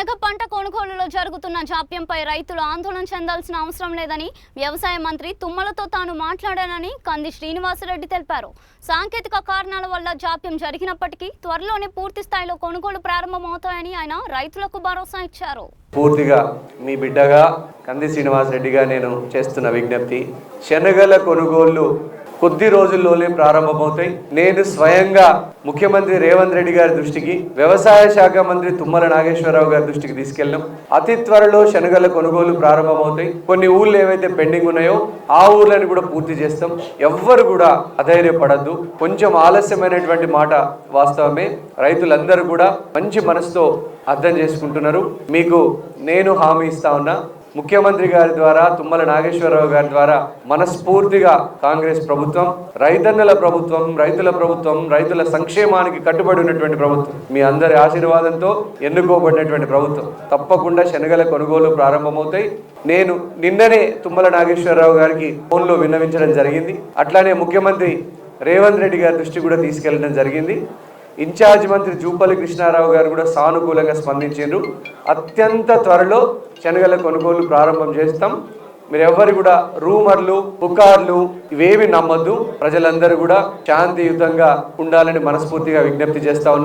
శనగ పంట కొనుగోలులో జరుగుతున్న జాప్యంపై రైతులు ఆందోళన చెందాల్సిన అవసరం లేదని వ్యవసాయ మంత్రి తుమ్మలతో తాను మాట్లాడానని కంది శ్రీనివాసరెడ్డి తెలిపారు. సాంకేతిక కారణాల వల్ల జాప్యం జరిగినప్పటికీ త్వరలోనే పూర్తి స్థాయిలో కొనుగోలు ప్రారంభమవుతాయని ఆయన రైతులకు భరోసా ఇచ్చారు. పూర్తిగా మీ బిడ్డగా కంది శ్రీనివాసరెడ్డిగా నేను చేస్తున్న విజ్ఞప్తి, శనగల కొనుగోళ్లు కొద్ది రోజుల్లోనే ప్రారంభమవుతాయి. నేను స్వయంగా ముఖ్యమంత్రి రేవంత్ రెడ్డి గారి దృష్టికి, వ్యవసాయ శాఖ మంత్రి తుమ్మల నాగేశ్వరరావు గారి దృష్టికి తీసుకెళ్ళాం. అతి త్వరలో శనగల కొనుగోలు ప్రారంభమవుతాయి. కొన్ని ఊర్లు ఏవైతే పెండింగ్ ఉన్నాయో ఆ ఊర్లను కూడా పూర్తి చేస్తాం. ఎవ్వరు కూడా అధైర్యపడద్దు. కొంచెం ఆలస్యమైనటువంటి మాట వాస్తవమే. రైతులందరూ కూడా మంచి మనసుతో అర్థం చేసుకుంటున్నారు. మీకు నేను హామీ ఇస్తా ఉన్నా, ముఖ్యమంత్రి గారి ద్వారా, తుమ్మల నాగేశ్వరరావు గారి ద్వారా మనస్ఫూర్తిగా కాంగ్రెస్ ప్రభుత్వం రైతన్నల ప్రభుత్వం, రైతుల ప్రభుత్వం, రైతుల సంక్షేమానికి కట్టుబడి ఉన్నటువంటి ప్రభుత్వం, మీ అందరి ఆశీర్వాదంతో ఎన్నుకోబడినటువంటి ప్రభుత్వం. తప్పకుండా శనగల కొనుగోలు ప్రారంభమవుతాయి. నేను నిన్ననే తుమ్మల నాగేశ్వరరావు గారికి ఫోన్లో విన్నవించడం జరిగింది. అట్లానే ముఖ్యమంత్రి రేవంత్ రెడ్డి గారి దృష్టి కూడా తీసుకెళ్లడం జరిగింది. ఇన్ఛార్జ్ మంత్రి జూపల్లి కృష్ణారావు గారు కూడా సానుకూలంగా స్పందించారు. అత్యంత త్వరలో శనగల కొనుగోలు ప్రారంభం చేస్తాం. మీరు ఎవరు కూడా రూమర్లు, పుకార్లు ఇవేవి నమ్మద్దు. ప్రజలందరూ కూడా శాంతియుతంగా ఉండాలని మనస్ఫూర్తిగా విజ్ఞప్తి చేస్తా ఉన్నాం.